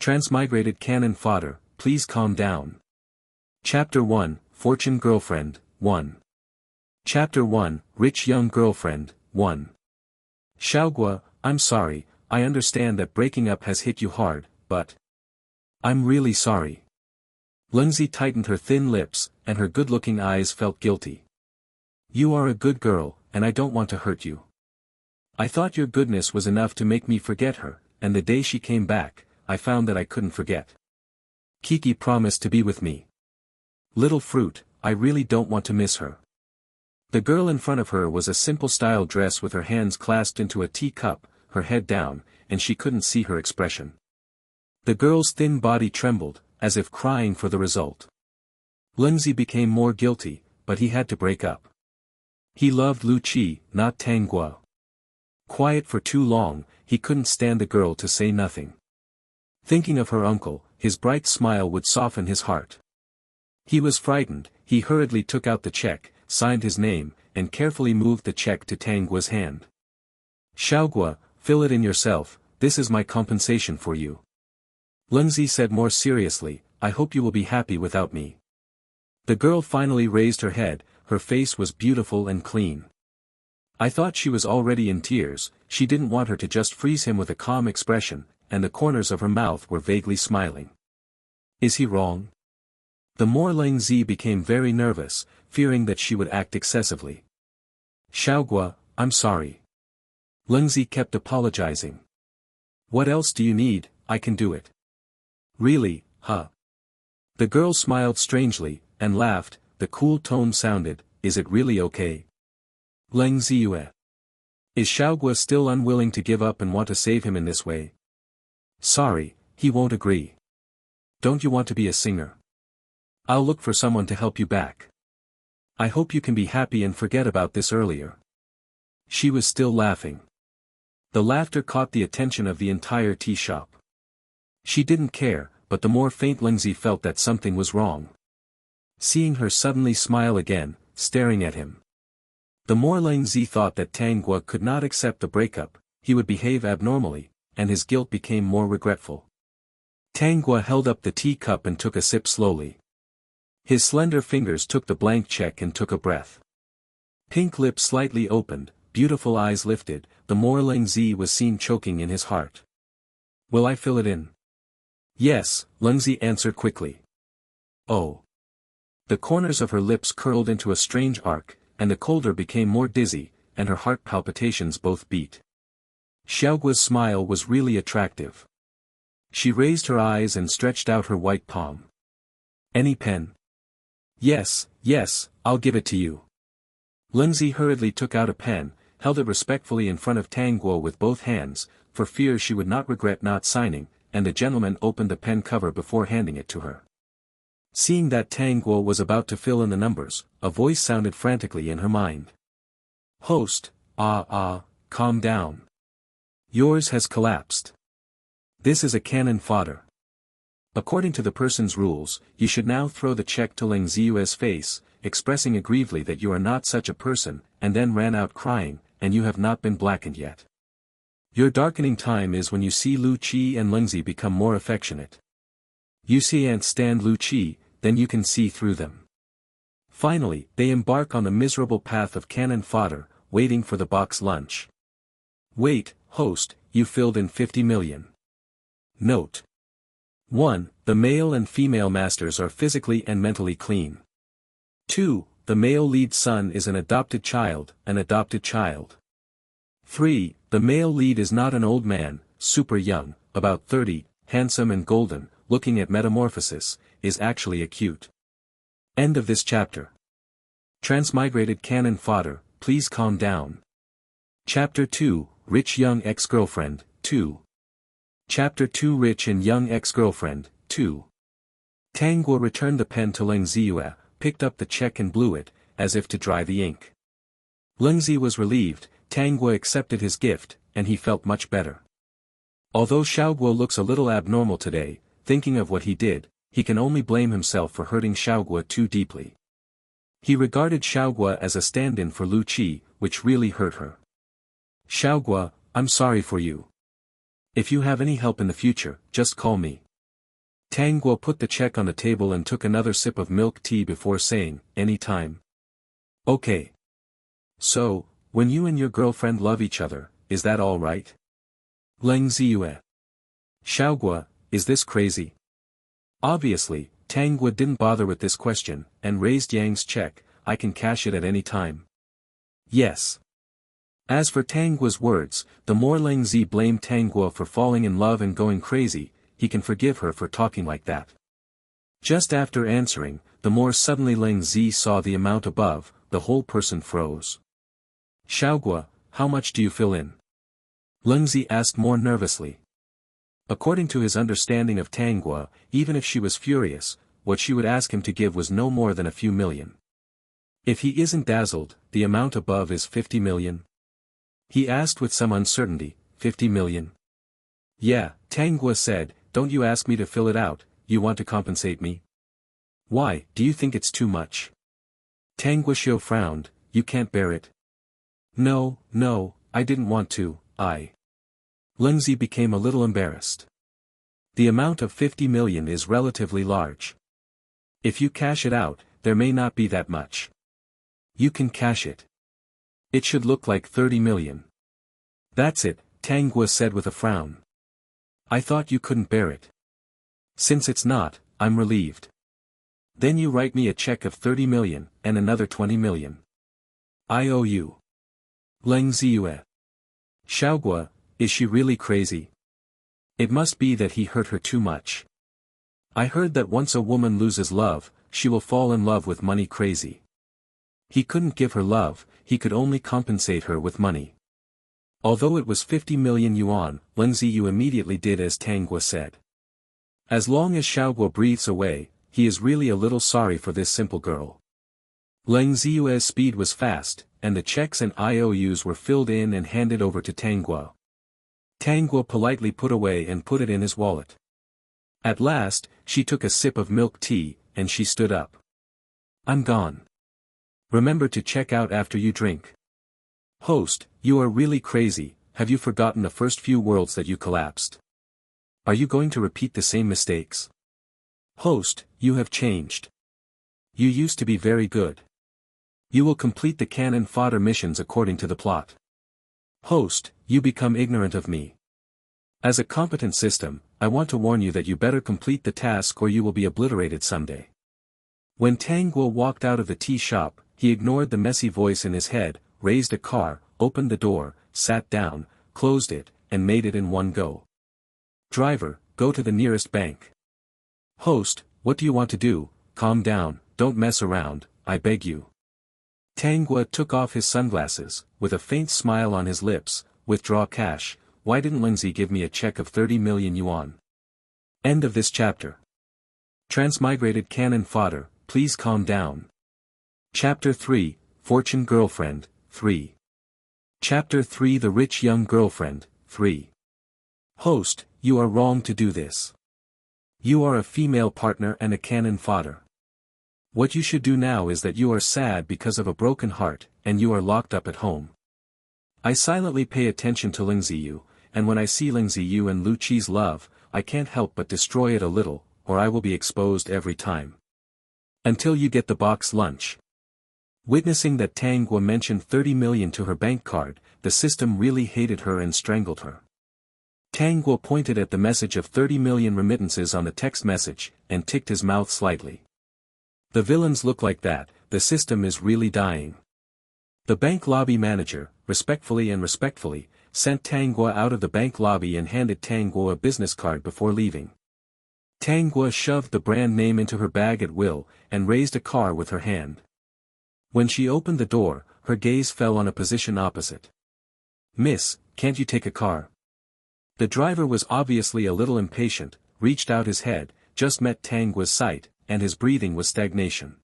Transmigrated Canon Fodder, please calm down. Chapter 1, Fortune Girlfriend, 1. Chapter 1, Rich Young Girlfriend, 1. Xiaogua, I'm sorry, I understand that breaking up has hit you hard, but I'm really sorry. Lengzi tightened her thin lips, and her good-looking eyes felt guilty. You are a good girl, and I don't want to hurt you. I thought your goodness was enough to make me forget her, and the day she came back, I found that I couldn't forget. Kiki promised to be with me. Little fruit, I really don't want to miss her. The girl in front of her was a simple style dress with her hands clasped into a teacup, her head down, and she couldn't see her expression. The girl's thin body trembled, as if crying for the result. Lengzi became more guilty, but he had to break up. He loved Lu Qi, not Tang Guo. Quiet for too long, he couldn't stand the girl to say nothing. Thinking of her uncle, his bright smile would soften his heart. He was frightened, he hurriedly took out the check, signed his name, and carefully moved the check to Tang Guo's hand. Xiaogua, fill it in yourself, this is my compensation for you. Lengzi said more seriously, I hope you will be happy without me. The girl finally raised her head, her face was beautiful and clean. I thought she was already in tears, she didn't want her to just freeze him with a calm expression, and the corners of her mouth were vaguely smiling. Is he wrong? The more Lengzi became very nervous, fearing that she would act excessively. Xiaogua, I'm sorry. Lengzi kept apologizing. What else do you need, I can do it. Really, huh? The girl smiled strangely, and laughed, the cool tone sounded, is it really okay? Lengzi Yue. Is Xiaogua still unwilling to give up and want to save him in this way? Sorry, he won't agree. Don't you want to be a singer? I'll look for someone to help you back. I hope you can be happy and forget about this earlier. She was still laughing. The laughter caught the attention of the entire tea shop. She didn't care, but the more faint Lengzi felt that something was wrong. Seeing her suddenly smile again, staring at him. The more Lengzi thought that Tang Guo could not accept the breakup, he would behave abnormally, and his guilt became more regretful. Tang Guo held up the teacup and took a sip slowly. His slender fingers took the blank check and took a breath. Pink lips slightly opened, beautiful eyes lifted, the more Lengzi was seen choking in his heart. Will I fill it in? Yes, Lengzi answered quickly. Oh. The corners of her lips curled into a strange arc, and the colder became more dizzy, and her heart palpitations both beat. Xiaogua's smile was really attractive. She raised her eyes and stretched out her white palm. Any pen? Yes, I'll give it to you. Lengzi hurriedly took out a pen, held it respectfully in front of Tang Guo with both hands, for fear she would not regret not signing, and the gentleman opened the pen cover before handing it to her. Seeing that Tang Guo was about to fill in the numbers, a voice sounded frantically in her mind. Host, calm down. Yours has collapsed. This is a Canon Fodder. According to the person's rules, you should now throw the check to Lengzi Yue's face, expressing aggrievely that you are not such a person, and then ran out crying, and you have not been blackened yet. Your darkening time is when you see Lu Qi and Lengzi become more affectionate. You can't stand Lu Qi, then you can see through them. Finally, they embark on the miserable path of Canon Fodder, waiting for the box lunch. Wait, host, you filled in 50 million. Note. 1. The male and female masters are physically and mentally clean. 2. The male lead son is an adopted child. 3. The male lead is not an old man, super young, about 30, handsome and golden, looking at metamorphosis, is actually a cute. End of this chapter. Transmigrated Canon Fodder, please calm down. Chapter 2, Rich Young Ex-Girlfriend, 2. Chapter 2 Rich and Young Ex-Girlfriend, 2. Tang Guo returned the pen to Lengzi Yue, picked up the check and blew it, as if to dry the ink. Lengzi was relieved, Tang Guo accepted his gift, and he felt much better. Although Xiaoguo looks a little abnormal today, thinking of what he did, he can only blame himself for hurting Xiaoguo too deeply. He regarded Xiaoguo as a stand-in for Lu Qi, which really hurt her. Xiaoguo, I'm sorry for you. If you have any help in the future, just call me. Tang Guo put the check on the table and took another sip of milk tea before saying, "Any time." "Okay. So, when you and your girlfriend love each other, is that all right?" Leng Ziyue. Xiaoguo, is this crazy? Obviously, Tang Guo didn't bother with this question, and raised Yang's check. "I can cash it at any time." "Yes." As for Tang Guo's words, the more Leng Zi blamed Tang Guo for falling in love and going crazy, he can forgive her for talking like that. Just after answering, the more suddenly Leng Zi saw the amount above, the whole person froze. "Xiaoguo, how much do you fill in?" Leng Zi asked more nervously. According to his understanding of Tang Guo, even if she was furious, what she would ask him to give was no more than a few million. If he isn't dazzled, the amount above is 50 million? He asked with some uncertainty. 50 million? "Yeah," Tang Guo said, "don't you ask me to fill it out, you want to compensate me? Why, do you think it's too much?" Tang Guoxiu frowned. "You can't bear it?" No, I didn't want to, Leng Zi became a little embarrassed. The amount of 50 million is relatively large. If you cash it out, there may not be that much. You can cash it. It should look like 30 million. That's it, Tang Guo said with a frown. I thought you couldn't bear it. Since it's not, I'm relieved. Then you write me a check of 30 million, and another 20 million. I owe you. Leng Ziyue. Xiaoguo, is she really crazy? It must be that he hurt her too much. I heard that once a woman loses love, she will fall in love with money crazy. He couldn't give her love, he could only compensate her with money. Although it was 50 million yuan, Leng Ziyue immediately did as Tang Guo said. As long as Xiaoguo breathes away, he is really a little sorry for this simple girl. Leng Ziyue's speed was fast, and the checks and IOUs were filled in and handed over to Tang Guo. Tang Guo politely put away and put it in his wallet. At last, she took a sip of milk tea, and she stood up. I'm gone. Remember to check out after you drink. Host, you are really crazy, have you forgotten the first few worlds that you collapsed? Are you going to repeat the same mistakes? Host, you have changed. You used to be very good. You will complete the Canon Fodder missions according to the plot. Host, you become ignorant of me. As a competent system, I want to warn you that you better complete the task or you will be obliterated someday. When Tang Guo walked out of the tea shop, he ignored the messy voice in his head, raised a car, opened the door, sat down, closed it, and made it in one go. Driver, go to the nearest bank. Host, what do you want to do? Calm down, don't mess around, I beg you. Tang Guo took off his sunglasses, with a faint smile on his lips. Withdraw cash. Why didn't Leng Zi give me a check of 30 million yuan? End of this chapter. Transmigrated Canon Fodder, please calm down. Chapter 3, Fortune Girlfriend, 3. Chapter 3 The Rich Young Girlfriend, 3. Host, you are wrong to do this. You are a female partner and a Canon Fodder. What you should do now is that you are sad because of a broken heart, and you are locked up at home. I silently pay attention to Leng Ziyue, and when I see Leng Ziyue and Lu Qi's love, I can't help but destroy it a little, or I will be exposed every time. Until you get the box lunch. Witnessing that Tang Guo mentioned 30 million to her bank card, the system really hated her and strangled her. Tang Guo pointed at the message of 30 million remittances on the text message, and ticked his mouth slightly. The villains look like that, the system is really dying. The bank lobby manager, respectfully, sent Tang Guo out of the bank lobby and handed Tang Guo a business card before leaving. Tang Guo shoved the brand name into her bag at will, and raised a car with her hand. When she opened the door, her gaze fell on a position opposite. Miss, can't you take a car? The driver was obviously a little impatient, reached out his head, just met Tang Guo's sight, and his breathing was stagnation.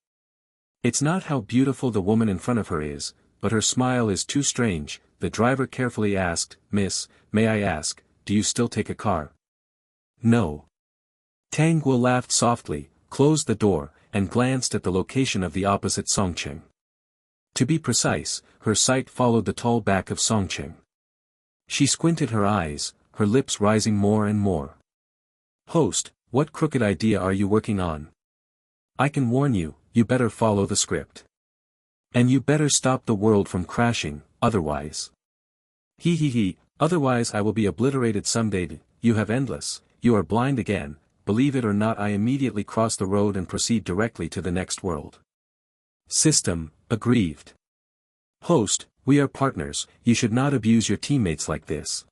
It's not how beautiful the woman in front of her is, but her smile is too strange. The driver carefully asked, Miss, may I ask, do you still take a car? No. Tang Guo laughed softly, closed the door, and glanced at the location of the opposite Songqing. To be precise, her sight followed the tall back of Songqing. She squinted her eyes, her lips rising more and more. Host, what crooked idea are you working on? I can warn you, you better follow the script. And you better stop the world from crashing, otherwise. Otherwise I will be obliterated someday. You have endless, you are blind again, believe it or not. I immediately cross the road and proceed directly to the next world. System, aggrieved. Host, we are partners, you should not abuse your teammates like this.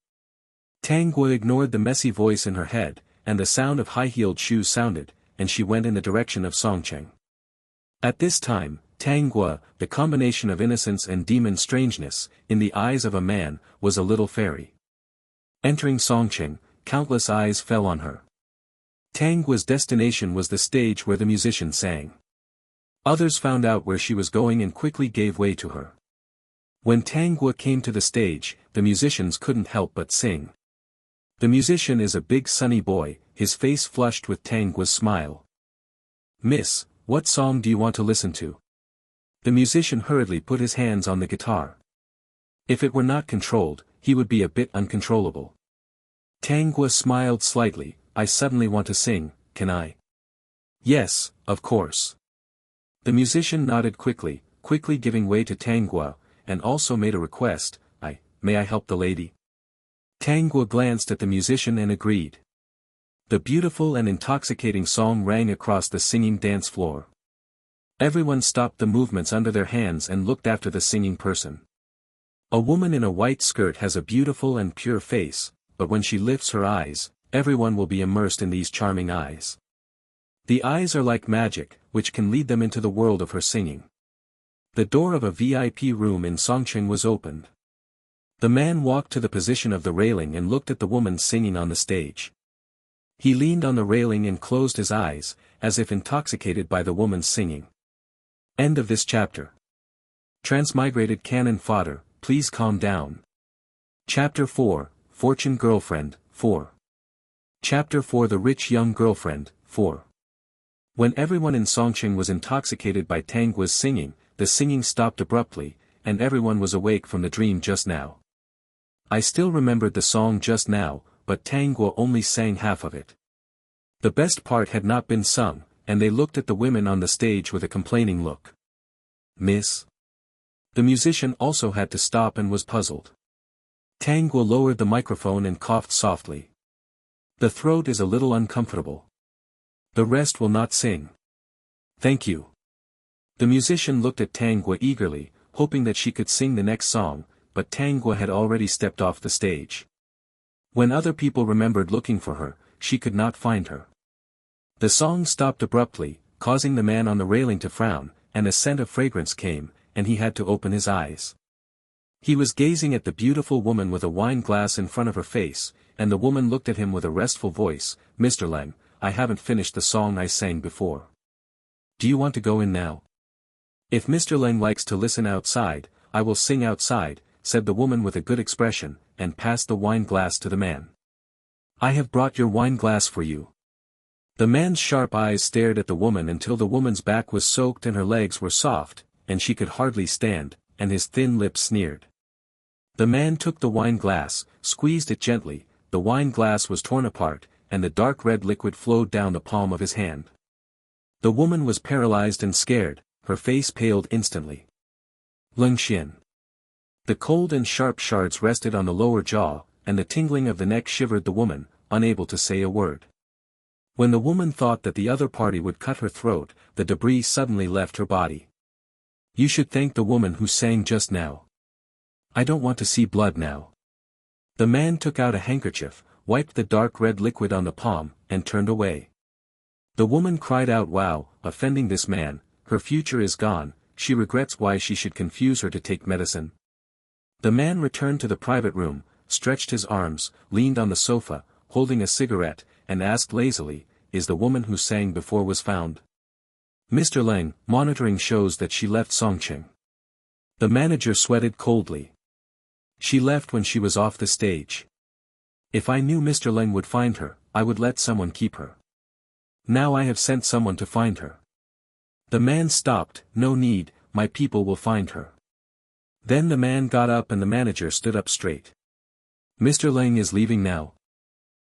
Tang Guo ignored the messy voice in her head, and the sound of high-heeled shoes sounded, and she went in the direction of Songcheng. At this time, Tang Guo, the combination of innocence and demon strangeness, in the eyes of a man, was a little fairy. Entering Songcheng, countless eyes fell on her. Tang Guo's destination was the stage where the musician sang. Others found out where she was going and quickly gave way to her. When Tang Guo came to the stage, the musicians couldn't help but sing. The musician is a big sunny boy, his face flushed with Tang Guo's smile. Miss, what song do you want to listen to? The musician hurriedly put his hands on the guitar. If it were not controlled, he would be a bit uncontrollable. Tang Guo smiled slightly. I suddenly want to sing, can I? Yes, of course. The musician nodded quickly giving way to Tang Guo, and also made a request, may I help the lady? Tang Guo glanced at the musician and agreed. The beautiful and intoxicating song rang across the singing dance floor. Everyone stopped the movements under their hands and looked after the singing person. A woman in a white skirt has a beautiful and pure face, but when she lifts her eyes, everyone will be immersed in these charming eyes. The eyes are like magic, which can lead them into the world of her singing. The door of a VIP room in Songcheng was opened. The man walked to the position of the railing and looked at the woman singing on the stage. He leaned on the railing and closed his eyes, as if intoxicated by the woman's singing. End of this chapter. Transmigrated Canon Fodder, please calm down. Chapter 4, Fortune Girlfriend, 4. Chapter 4 The Rich Young Girlfriend, 4. When everyone in Songcheng was intoxicated by Tang Guo's singing, the singing stopped abruptly, and everyone was awake from the dream just now. I still remembered the song just now, but Tang Guo only sang half of it. The best part had not been sung, and they looked at the women on the stage with a complaining look. Miss? The musician also had to stop and was puzzled. Tang Guo lowered the microphone and coughed softly. The throat is a little uncomfortable. The rest will not sing. Thank you. The musician looked at Tang Guo eagerly, hoping that she could sing the next song, but Tang Guo had already stepped off the stage. When other people remembered looking for her, she could not find her. The song stopped abruptly, causing the man on the railing to frown, and a scent of fragrance came, and he had to open his eyes. He was gazing at the beautiful woman with a wine glass in front of her face, and the woman looked at him with a restful voice, Mr. Lang, I haven't finished the song I sang before. Do you want to go in now? If Mr. Lang likes to listen outside, I will sing outside, said the woman with a good expression, and passed the wine glass to the man. I have brought your wine glass for you. The man's sharp eyes stared at the woman until the woman's back was soaked and her legs were soft, and she could hardly stand, and his thin lips sneered. The man took the wine glass, squeezed it gently, the wine glass was torn apart, and the dark red liquid flowed down the palm of his hand. The woman was paralyzed and scared, her face paled instantly. Lung Xian. The cold and sharp shards rested on the lower jaw, and the tingling of the neck shivered the woman, unable to say a word. When the woman thought that the other party would cut her throat, the debris suddenly left her body. You should thank the woman who sang just now. I don't want to see blood now. The man took out a handkerchief, wiped the dark red liquid on the palm, and turned away. The woman cried out, wow, offending this man, her future is gone, she regrets why she should confuse her to take medicine. The man returned to the private room, stretched his arms, leaned on the sofa, holding a cigarette, and asked lazily, is the woman who sang before was found? Mr. Lang, monitoring shows that she left Songcheng. The manager sweated coldly. She left when she was off the stage. If I knew Mr. Lang would find her, I would let someone keep her. Now I have sent someone to find her. The man stopped, no need, my people will find her. Then the man got up and the manager stood up straight. Mr. Lang is leaving now.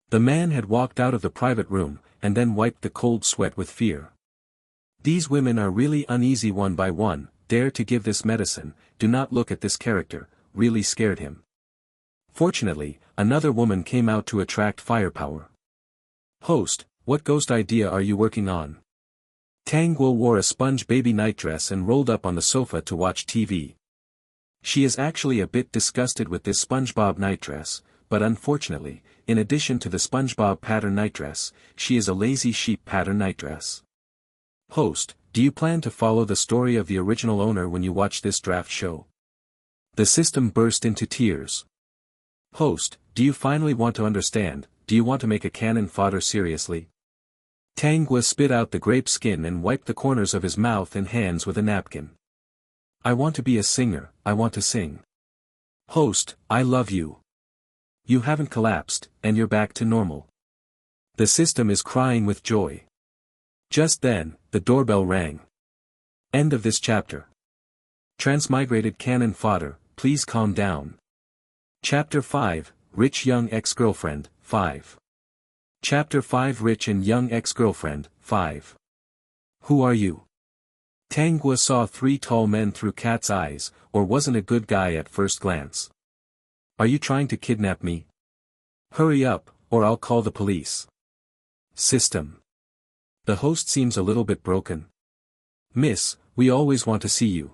The man had walked out of the private room, and then wiped the cold sweat with fear. These women are really uneasy one by one, dare to give this medicine, do not look at this character, really scared him. Fortunately, another woman came out to attract firepower. Host, what ghost idea are you working on? Tang Guo wore a sponge baby nightdress and rolled up on the sofa to watch TV. She is actually a bit disgusted with this SpongeBob nightdress, but unfortunately, in addition to the SpongeBob pattern nightdress, she is a lazy sheep pattern nightdress. Host, do you plan to follow the story of the original owner when you watch this draft show? The system burst into tears. Host, do you finally want to understand, do you want to make a Canon Fodder seriously? Tang Guo spit out the grape skin and wiped the corners of his mouth and hands with a napkin. I want to be a singer, I want to sing. Host, I love you. You haven't collapsed, and you're back to normal. The system is crying with joy. Just then, the doorbell rang. End of this chapter. Transmigrated Canon Fodder, please calm down. Chapter 5, Rich Young Ex-Girlfriend, 5. Chapter 5 Rich and Young Ex-Girlfriend, 5. Who are you? Tang Guo saw three tall men through cat's eyes, or wasn't a good guy at first glance. Are you trying to kidnap me? Hurry up, or I'll call the police. System. The host seems a little bit broken. Miss, we always want to see you.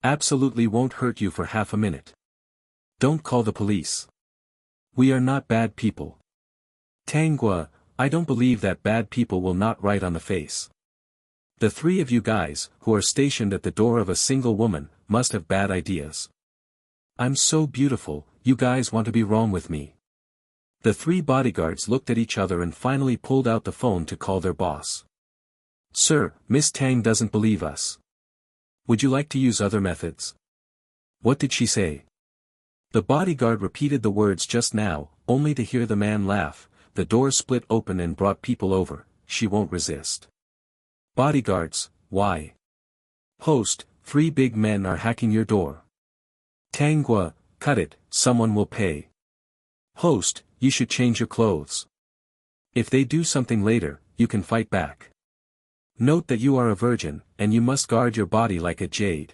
Absolutely won't hurt you for half a minute. Don't call the police. We are not bad people. Tang Guo, I don't believe that bad people will not write on the face. The three of you guys, who are stationed at the door of a single woman, must have bad ideas. I'm so beautiful, you guys want to be wrong with me. The three bodyguards looked at each other and finally pulled out the phone to call their boss. Sir, Miss Tang doesn't believe us. Would you like to use other methods? What did she say? The bodyguard repeated the words just now, only to hear the man laugh. The door split open and brought people over. She won't resist. Bodyguards, why? Host, three big men are hacking your door. Tang Guo, cut it, someone will pay. Host, you should change your clothes. If they do something later, you can fight back. Note that you are a virgin, and you must guard your body like a jade.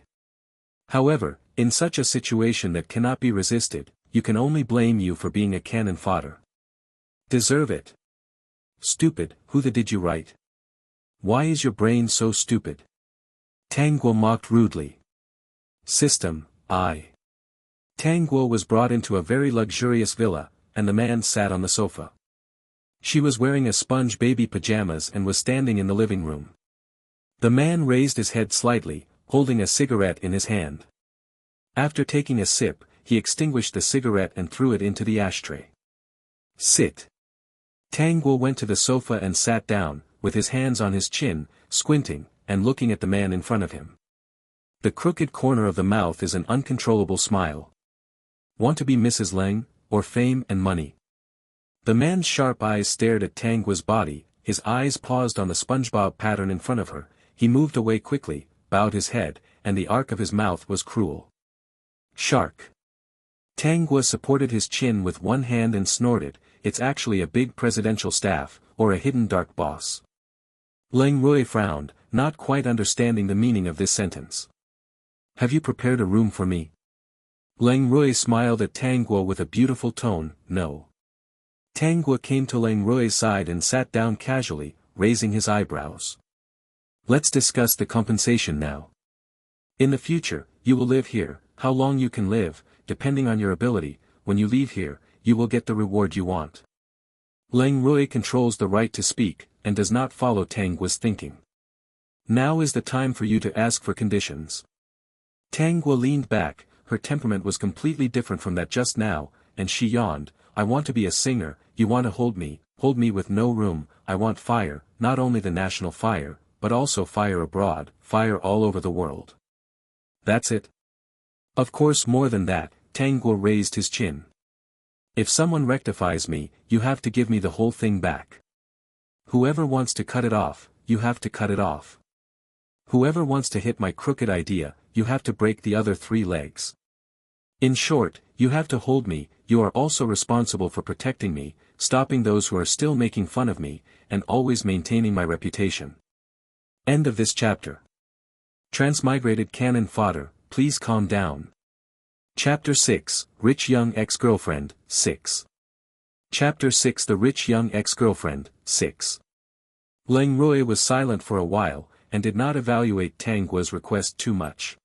However, in such a situation that cannot be resisted, you can only blame you for being a cannon fodder. Deserve it. Stupid, who the did you write? Why is your brain so stupid? Tang Guo mocked rudely. System, I. Tang Guo was brought into a very luxurious villa, and the man sat on the sofa. She was wearing a sponge baby pajamas and was standing in the living room. The man raised his head slightly, holding a cigarette in his hand. After taking a sip, he extinguished the cigarette and threw it into the ashtray. Sit. Tang Guo went to the sofa and sat down, with his hands on his chin, squinting, and looking at the man in front of him. The crooked corner of the mouth is an uncontrollable smile. Want to be Mrs. Leng, or fame and money? The man's sharp eyes stared at Tang Guo's body, his eyes paused on the SpongeBob pattern in front of her, he moved away quickly, bowed his head, and the arc of his mouth was cruel. Shark. Tang Guo supported his chin with one hand and snorted, it's actually a big presidential staff, or a hidden dark boss. Leng Rui frowned, not quite understanding the meaning of this sentence. Have you prepared a room for me? Leng Rui smiled at Tang Guo with a beautiful tone, no. Tang Guo came to Leng Rui's side and sat down casually, raising his eyebrows. Let's discuss the compensation now. In the future, you will live here, how long you can live, depending on your ability, when you leave here, you will get the reward you want. Leng Rui controls the right to speak, and does not follow Tang Guo's thinking. Now is the time for you to ask for conditions. Tang Guo leaned back, her temperament was completely different from that just now, and she yawned, I want to be a singer, you want to hold me with no room, I want fire, not only the national fire, but also fire abroad, fire all over the world. That's it? Of course more than that, Tang Guo raised his chin. If someone rectifies me, you have to give me the whole thing back. Whoever wants to cut it off, you have to cut it off. Whoever wants to hit my crooked idea, you have to break the other 3 legs. In short, you have to hold me, you are also responsible for protecting me, stopping those who are still making fun of me, and always maintaining my reputation. End of this chapter. Transmigrated Canon Fodder, please calm down. Chapter 6, Rich Young Ex-Girlfriend, 6. Chapter 6 The Rich Young Ex-Girlfriend, 6. Leng Rui was silent for a while, and did not evaluate Tang Guo's request too much.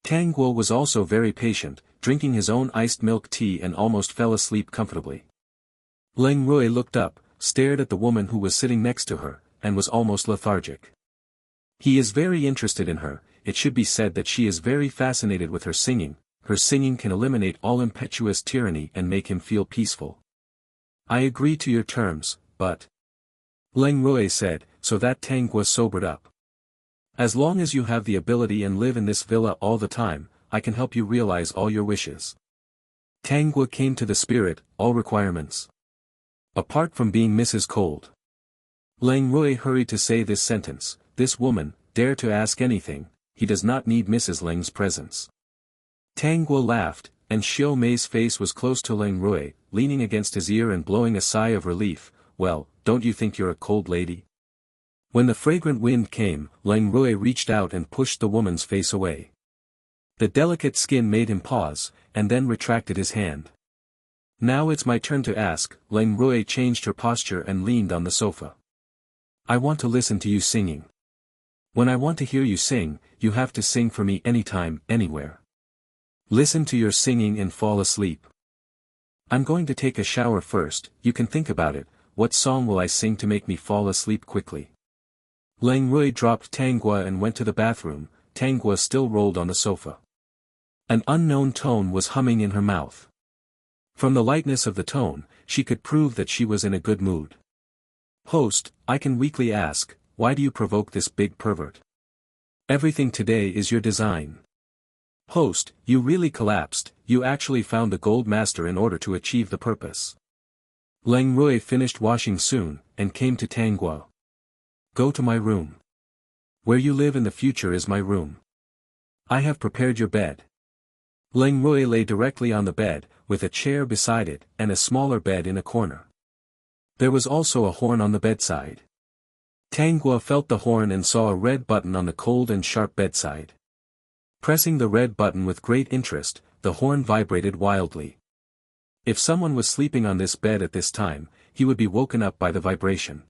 Tang Guo was also very patient, drinking his own iced milk tea and almost fell asleep comfortably. Leng Rui looked up, stared at the woman who was sitting next to her, and was almost lethargic. He is very interested in her. It should be said that she is very fascinated with her singing. Her singing can eliminate all impetuous tyranny and make him feel peaceful. I agree to your terms, but... Leng Rui said, so that Tang Guo sobered up. As long as you have the ability and live in this villa all the time, I can help you realize all your wishes. Tang Guo came to the spirit, all requirements. Apart from being Mrs. Cold. Leng Rui hurried to say this sentence, this woman, dare to ask anything, he does not need Mrs. Leng's presence. Tang Guo laughed, and Xiao Mei's face was close to Leng Rui, leaning against his ear and blowing a sigh of relief. Well, don't you think you're a cold lady? When the fragrant wind came, Leng Rui reached out and pushed the woman's face away. The delicate skin made him pause, and then retracted his hand. Now it's my turn to ask. Leng Rui changed her posture and leaned on the sofa. I want to listen to you singing. When I want to hear you sing, you have to sing for me anytime, anywhere. Listen to your singing and fall asleep. I'm going to take a shower first. You can think about it. What song will I sing to make me fall asleep quickly? Leng Rui dropped Tang Guo and went to the bathroom. Tang Guo still rolled on the sofa. An unknown tone was humming in her mouth. From the lightness of the tone, she could prove that she was in a good mood. Host, I can weakly ask, why do you provoke this big pervert? Everything today is your design. Host, you really collapsed. You actually found the gold master in order to achieve the purpose. Leng Rui finished washing soon, and came to Tang Guo. Go to my room. Where you live in the future is my room. I have prepared your bed. Leng Rui lay directly on the bed, with a chair beside it, and a smaller bed in a corner. There was also a horn on the bedside. Tang Guo felt the horn and saw a red button on the cold and sharp bedside. Pressing the red button with great interest, the horn vibrated wildly. If someone was sleeping on this bed at this time, he would be woken up by the vibration.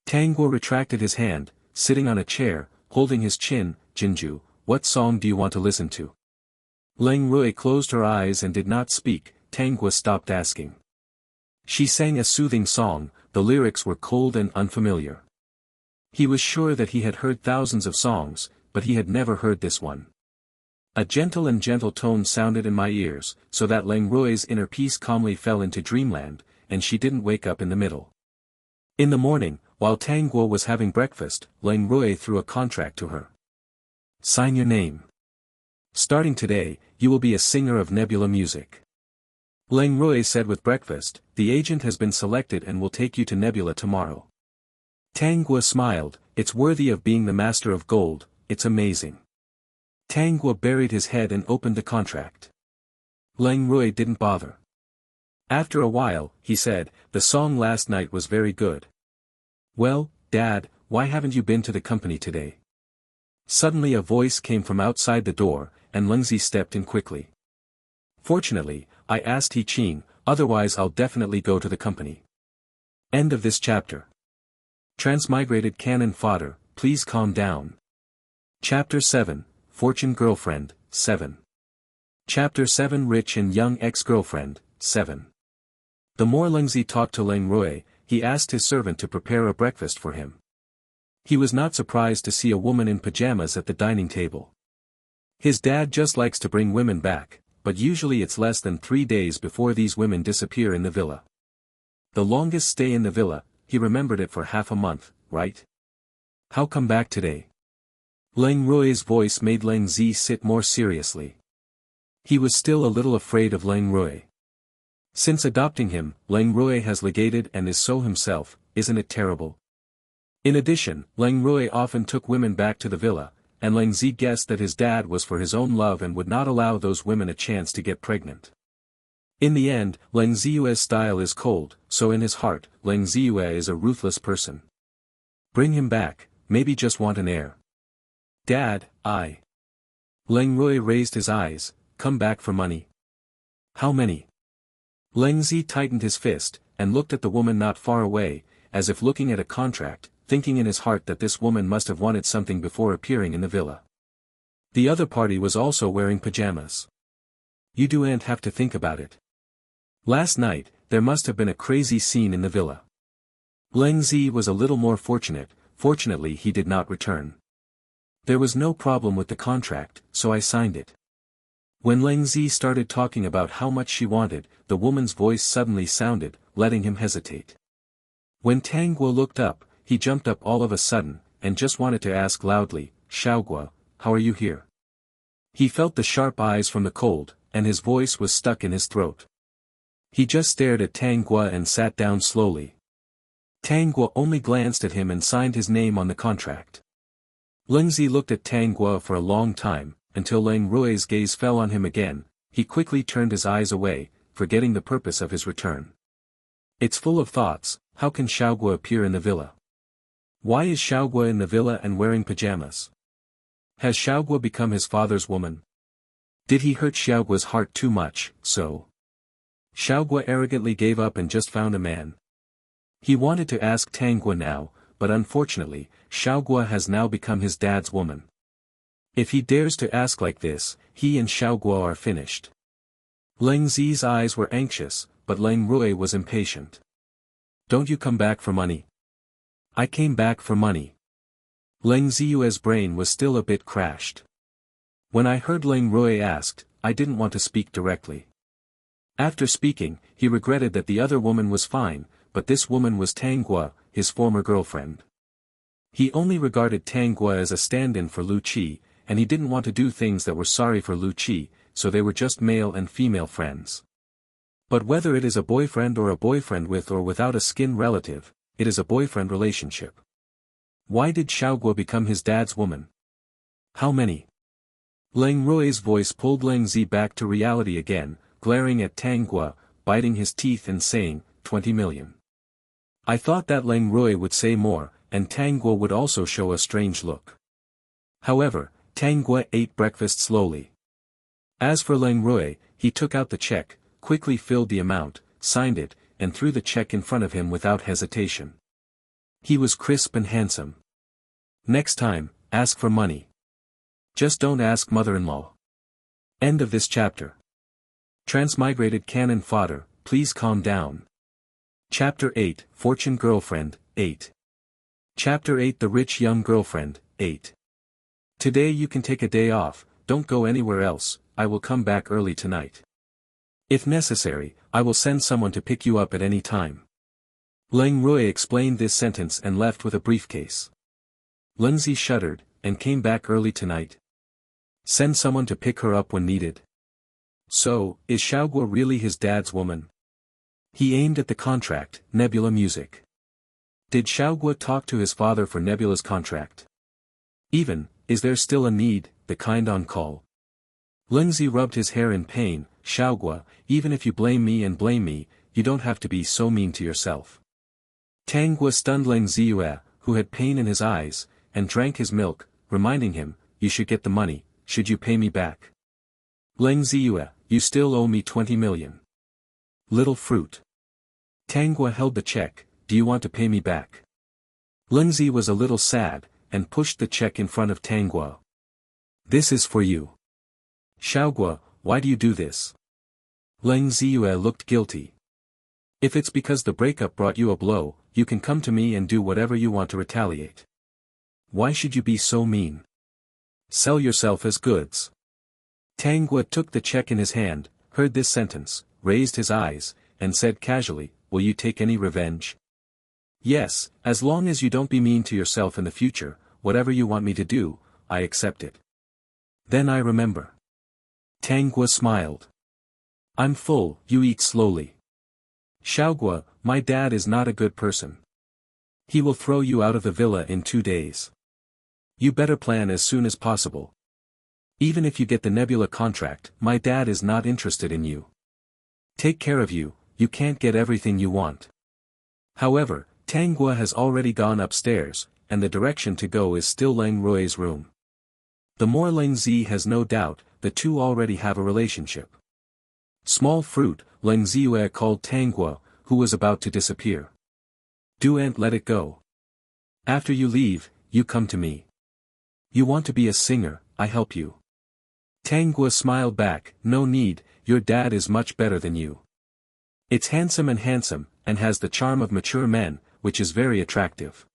Tang Guo retracted his hand, sitting on a chair, holding his chin. Jinju, what song do you want to listen to? Leng Rui closed her eyes and did not speak. Tang Guo stopped asking. She sang a soothing song. The lyrics were cold and unfamiliar. He was sure that he had heard thousands of songs, but he had never heard this one. A gentle tone sounded in my ears, so that Leng Rui's inner peace calmly fell into dreamland, and she didn't wake up in the middle. In the morning, while Tang Guo was having breakfast, Leng Rui threw a contract to her. Sign your name. Starting today, you will be a singer of Nebula music. Leng Rui said with breakfast, the agent has been selected and will take you to Nebula tomorrow. Tang Guo smiled, it's worthy of being the master of gold, it's amazing. Tang Guo buried his head and opened the contract. Leng Rui didn't bother. After a while, he said, the song last night was very good. Well, Dad, why haven't you been to the company today? Suddenly a voice came from outside the door, and Lengzi stepped in quickly. Fortunately, I asked He Qing, otherwise I'll definitely go to the company. End of this chapter. Transmigrated Canon Fodder, please calm down. Chapter 7, Fortune Girlfriend, 7. Chapter 7 Rich and Young Ex-Girlfriend, 7. The more Lengzi talked to Leng Rui, he asked his servant to prepare a breakfast for him. He was not surprised to see a woman in pajamas at the dining table. His dad just likes to bring women back, but usually it's less than 3 days before these women disappear in the villa. The longest stay in the villa, he remembered it for half a month, right? How come back today? Leng Rui's voice made Leng Zi sit more seriously. He was still a little afraid of Leng Rui. Since adopting him, Leng Rui has legated and is so himself, isn't it terrible? In addition, Leng Rui often took women back to the villa, and Leng Zi guessed that his dad was for his own love and would not allow those women a chance to get pregnant. In the end, Leng Ziyue's style is cold, so in his heart, Leng Ziyue is a ruthless person. Bring him back, maybe just want an heir. Dad, I. Leng Rui raised his eyes, come back for money. How many? Leng Zi tightened his fist, and looked at the woman not far away, as if looking at a contract, thinking in his heart that this woman must have wanted something before appearing in the villa. The other party was also wearing pajamas. You don't have to think about it. Last night, there must have been a crazy scene in the villa. Leng Zi was a little more fortunate, fortunately he did not return. There was no problem with the contract, so I signed it. When Leng Zi started talking about how much she wanted, the woman's voice suddenly sounded, letting him hesitate. When Tang Guo looked up, he jumped up all of a sudden, and just wanted to ask loudly, Xiaoguo, how are you here? He felt the sharp eyes from the cold, and his voice was stuck in his throat. He just stared at Tang Guo and sat down slowly. Tang Guo only glanced at him and signed his name on the contract. Leng Zi looked at Tang Guo for a long time, until Leng Rui's gaze fell on him again. He quickly turned his eyes away, forgetting the purpose of his return. It's full of thoughts. How can Xiaoguo appear in the villa? Why is Xiaoguo in the villa and wearing pajamas? Has Xiaoguo become his father's woman? Did he hurt Xiaoguo's heart too much, so? Xiaoguo arrogantly gave up and just found a man. He wanted to ask Tang Guo now, but unfortunately, Xiaoguo has now become his dad's woman. If he dares to ask like this, he and Xiaoguo are finished. Leng Zi's eyes were anxious, but Leng Rui was impatient. Don't you come back for money? I came back for money. Leng Ziyue's brain was still a bit crashed. When I heard Leng Rui asked, I didn't want to speak directly. After speaking, he regretted that the other woman was fine, but this woman was Tang Guo, his former girlfriend. He only regarded Tang Guo as a stand-in for Lu Qi, and he didn't want to do things that were sorry for Lu Qi, so they were just male and female friends. But whether it is a boyfriend or a boyfriend with or without a skin relative, it is a boyfriend relationship. Why did Xiaoguo become his dad's woman? How many? Leng Rui's voice pulled Leng Zi back to reality again, glaring at Tang Guo, biting his teeth and saying, 20 million. I thought that Leng Rui would say more, and Tang Guo would also show a strange look. However, Tang Guo ate breakfast slowly. As for Leng Rui, he took out the check, quickly filled the amount, signed it, and threw the check in front of him without hesitation. He was crisp and handsome. Next time, ask for money. Just don't ask mother-in-law. End of this chapter. Transmigrated Canon Fodder, please calm down. Chapter 8, Fortune Girlfriend, 8. Chapter 8, The Rich Young Girlfriend, 8. Today you can take a day off, don't go anywhere else, I will come back early tonight. If necessary, I will send someone to pick you up at any time. Leng Rui explained this sentence and left with a briefcase. Leng Zi shuddered, and came back early tonight. Send someone to pick her up when needed. So, is Xiaoguo really his dad's woman? He aimed at the contract, Nebula Music. Did Xiaoguo talk to his father for Nebula's contract? Even, is there still a need, the kind on call? Leng Zi rubbed his hair in pain. Xiaoguo, even if you blame me, you don't have to be so mean to yourself. Tang Guo stunned Leng Ziyue, who had pain in his eyes, and drank his milk, reminding him, you should get the money, should you pay me back? Leng Ziyue, you still owe me 20 million. Little fruit. Tang Guo held the check, do you want to pay me back? Leng Zi was a little sad, and pushed the check in front of Tang Guo. This is for you. Xiaoguo, why do you do this? Leng Ziyue looked guilty. If it's because the breakup brought you a blow, you can come to me and do whatever you want to retaliate. Why should you be so mean? Sell yourself as goods. Tang Guo took the check in his hand, heard this sentence, raised his eyes, and said casually, will you take any revenge? Yes, as long as you don't be mean to yourself in the future, whatever you want me to do, I accept it. Then I remember. Tang Guo smiled. I'm full, you eat slowly. Xiaoguo, my dad is not a good person. He will throw you out of the villa in 2 days. You better plan as soon as possible. Even if you get the Nebula contract, my dad is not interested in you. Take care of you, you can't get everything you want. However, Tanghua has already gone upstairs, and the direction to go is still Leng Rui's room. The more Leng Zi has no doubt, the two already have a relationship. Small fruit, Leng Ziyue called Tanghua, who was about to disappear. Don't let it go. After you leave, you come to me. You want to be a singer, I help you. Tanghua smiled back, no need, your dad is much better than you. It's handsome and has the charm of mature men, which is very attractive.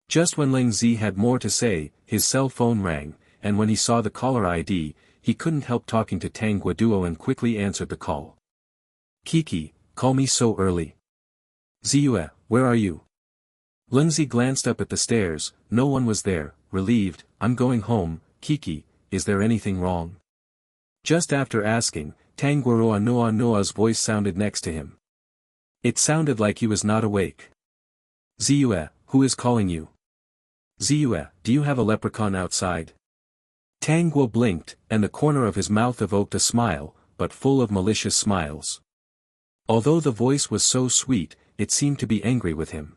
Just when Leng Zi had more to say, his cell phone rang, and when he saw the caller ID, he couldn't help talking to Tanghua Duo and quickly answered the call. Kiki, call me so early. Ziyue, where are you? Leng Zi glanced up at the stairs, no one was there, relieved, I'm going home, Kiki, is there anything wrong? Just after asking, Tanghua Noa's voice sounded next to him. It sounded like he was not awake. Ziyue, who is calling you? Ziyue, do you have a leprechaun outside? Tanghua blinked, and the corner of his mouth evoked a smile, but full of malicious smiles. Although the voice was so sweet, it seemed to be angry with him.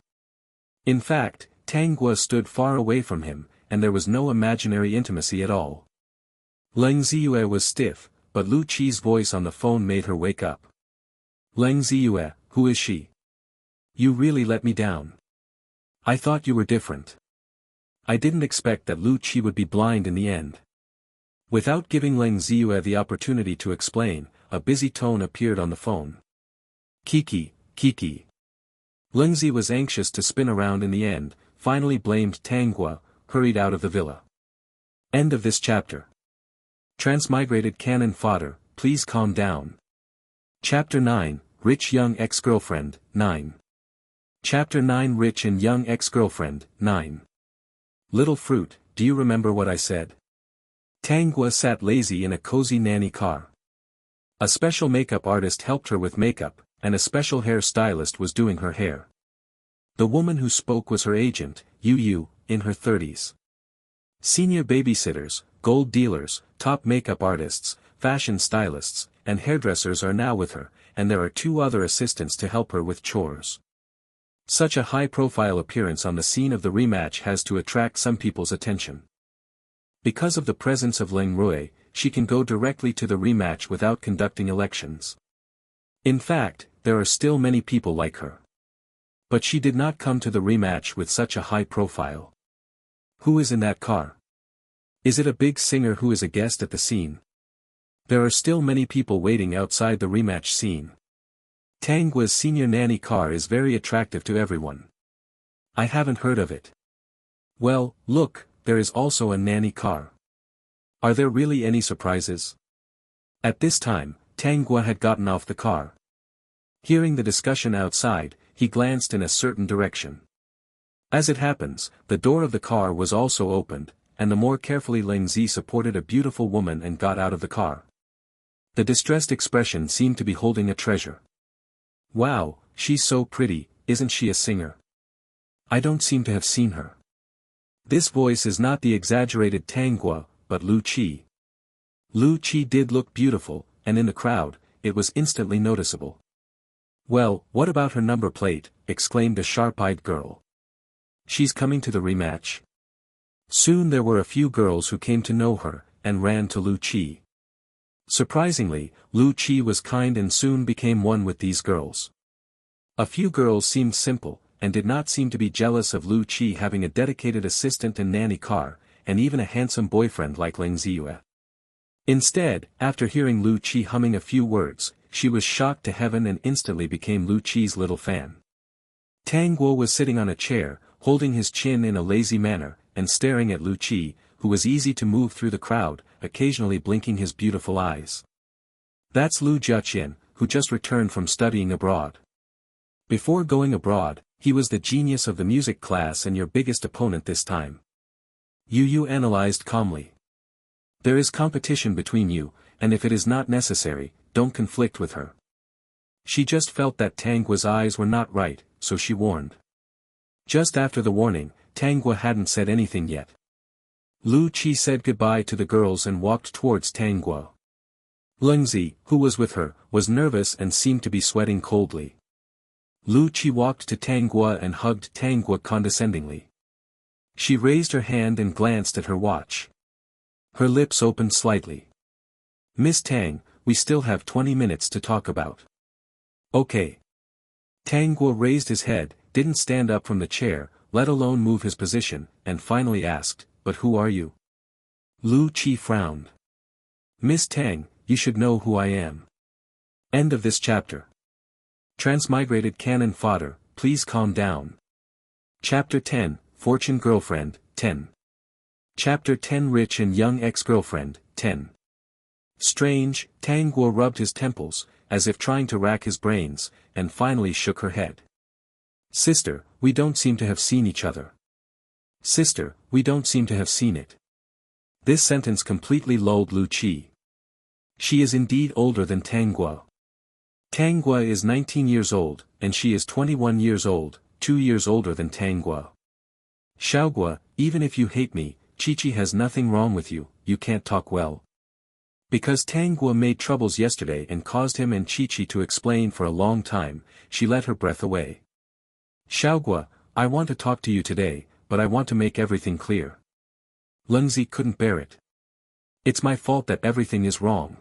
In fact, Tanghua stood far away from him, and there was no imaginary intimacy at all. Leng Ziyue was stiff, but Lu Qi's voice on the phone made her wake up. Leng Ziyue, who is she? You really let me down. I thought you were different. I didn't expect that Lu Qi would be blind in the end. Without giving Leng Ziyue the opportunity to explain, a busy tone appeared on the phone. Kiki, Kiki. Leng Zi was anxious to spin around in the end, finally blamed Tanghua, hurried out of the villa. End of this chapter. Transmigrated Canon Fodder, please calm down. Chapter 9, Rich Young Ex-Girlfriend, 9. Chapter 9 Rich and Young Ex-Girlfriend, 9. Little fruit, do you remember what I said? Tanghua sat lazy in a cozy nanny car. A special makeup artist helped her with makeup, and a special hair stylist was doing her hair. The woman who spoke was her agent, Yu, in her 30s. Senior babysitters, gold dealers, top makeup artists, fashion stylists, and hairdressers are now with her, and there are 2 other assistants to help her with chores. Such a high-profile appearance on the scene of the rematch has to attract some people's attention. Because of the presence of Leng Rui, she can go directly to the rematch without conducting elections. In fact, there are still many people like her. But she did not come to the rematch with such a high profile. Who is in that car? Is it a big singer who is a guest at the scene? There are still many people waiting outside the rematch scene. Tanghua's senior nanny car is very attractive to everyone. I haven't heard of it. Well, look, there is also a nanny car. Are there really any surprises? At this time, Tanghua had gotten off the car. Hearing the discussion outside, he glanced in a certain direction. As it happens, the door of the car was also opened, and the more carefully Leng Zi supported a beautiful woman and got out of the car. The distressed expression seemed to be holding a treasure. Wow, she's so pretty, isn't she a singer? I don't seem to have seen her. This voice is not the exaggerated Tanghua, but Lu Qi. Lu Qi did look beautiful, and in the crowd, it was instantly noticeable. Well, what about her number plate? Exclaimed a sharp-eyed girl. She's coming to the rematch. Soon there were a few girls who came to know her, and ran to Lu Qi. Surprisingly, Lu Qi was kind and soon became one with these girls. A few girls seemed simple, and did not seem to be jealous of Lu Qi having a dedicated assistant and nanny car, and even a handsome boyfriend like Leng Ziyue. Instead, after hearing Lu Qi humming a few words, she was shocked to heaven and instantly became Lu Qi's little fan. Tanghua was sitting on a chair, holding his chin in a lazy manner, and staring at Lu Qi, who was easy to move through the crowd, occasionally blinking his beautiful eyes. That's Lu Jiaqin, who just returned from studying abroad. Before going abroad, he was the genius of the music class and your biggest opponent this time. Yu analyzed calmly. There is competition between you, and if it is not necessary, don't conflict with her. She just felt that Tanghua's eyes were not right, so she warned. Just after the warning, Tanghua hadn't said anything yet. Lu Qi said goodbye to the girls and walked towards Tanghua. Lengzi, who was with her, was nervous and seemed to be sweating coldly. Lu Qi walked to Tang Guo and hugged Tang Guo condescendingly. She raised her hand and glanced at her watch. Her lips opened slightly. "Miss Tang, we still have 20 minutes to talk about." "Okay." Tang Guo raised his head, didn't stand up from the chair, let alone move his position, and finally asked, "But who are you?" Lu Qi frowned. "Miss Tang, you should know who I am." End of this chapter. Transmigrated Canon Fodder, please calm down. Chapter 10, Fortune Girlfriend, 10. Chapter 10 Rich and Young Ex-Girlfriend, 10. Strange, Tang Guo rubbed his temples, as if trying to rack his brains, and finally shook her head. "Sister, we don't seem to have seen each other." "Sister, we don't seem to have seen it." This sentence completely lulled Lu Qi. She is indeed older than Tang Guo. Tang Guo is 19 years old, and she is 21 years old, 2 years older than Tang Guo. "Xiaoguo, even if you hate me, Chi-Chi has nothing wrong with you, you can't talk well." Because Tang Guo made troubles yesterday and caused him and Chi-Chi to explain for a long time, she let her breath away. "Xiaoguo, I want to talk to you today, but I want to make everything clear." Lengzi couldn't bear it. "It's my fault that everything is wrong.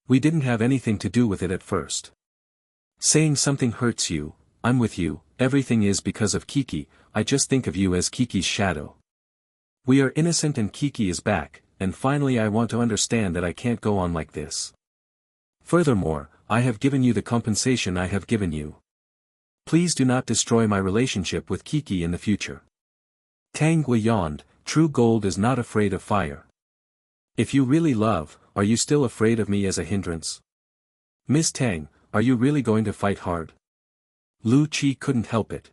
We didn't have anything to do with it at first. Saying something hurts you, I'm with you, everything is because of Kiki, I just think of you as Kiki's shadow. We are innocent and Kiki is back, and finally I want to understand that I can't go on like this. Furthermore, I have given you the compensation I have given you. Please do not destroy my relationship with Kiki in the future." Tang Guo yawned, "True gold is not afraid of fire. If you really love, are you still afraid of me as a hindrance? Miss Tang, are you really going to fight hard?" Lu Qi couldn't help it.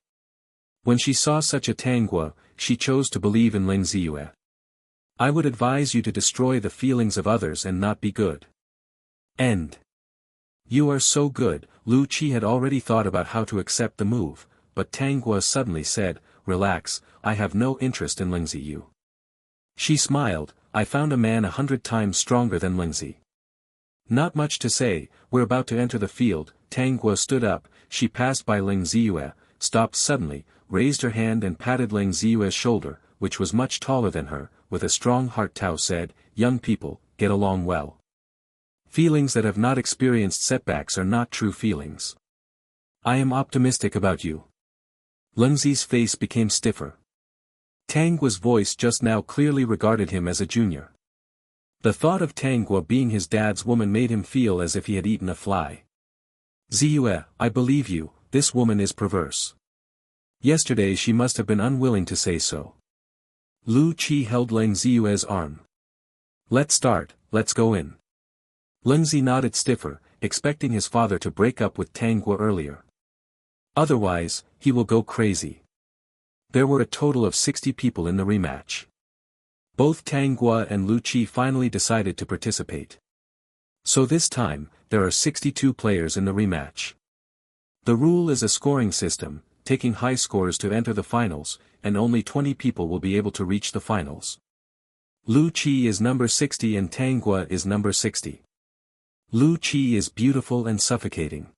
When she saw such a Tang Guo, she chose to believe in Ling Ziyue. "I would advise you to destroy the feelings of others and not be good. End. You are so good." Lu Qi had already thought about how to accept the move, but Tang Guo suddenly said, "Relax, I have no interest in Ling Ziyu." She smiled, "I found a man 100 times stronger than Lingzi." "Not much to say, we're about to enter the field." Tang Guo stood up, she passed by Ling Ziyue, stopped suddenly, raised her hand and patted Ling Ziyue's shoulder, which was much taller than her, with a strong heart. Tao said, "Young people, get along well. Feelings that have not experienced setbacks are not true feelings. I am optimistic about you." Lingzi's face became stiffer. Tang Guo's voice just now clearly regarded him as a junior. The thought of Tang Guo being his dad's woman made him feel as if he had eaten a fly. "Ziyue, I believe you, this woman is perverse. Yesterday she must have been unwilling to say so." Lu Qi held Ling Ziyue's arm. "Let's start, let's go in." Lingzi nodded stiffer, expecting his father to break up with Tang Guo earlier. Otherwise, he will go crazy. There were a total of 60 people in the rematch. Both Tang Guo and Lu Qi finally decided to participate. So this time, there are 62 players in the rematch. The rule is a scoring system, taking high scores to enter the finals, and only 20 people will be able to reach the finals. Lu Qi is number 60 and Tang Guo is number 60. Lu Qi is beautiful and suffocating.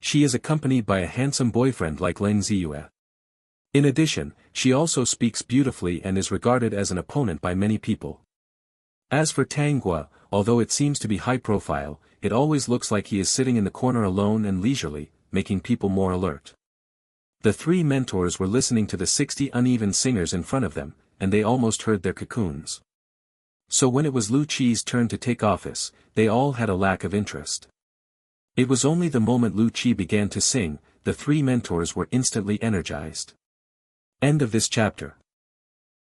She is accompanied by a handsome boyfriend like Ling Ziyue. In addition, she also speaks beautifully and is regarded as an opponent by many people. As for Tang Guo, although it seems to be high profile, it always looks like he is sitting in the corner alone and leisurely, making people more alert. The three mentors were listening to the 60 uneven singers in front of them, and they almost heard their cocoons. So when it was Lu Qi's turn to take office, they all had a lack of interest. It was only the moment Lu Qi began to sing, the three mentors were instantly energized. End of this chapter.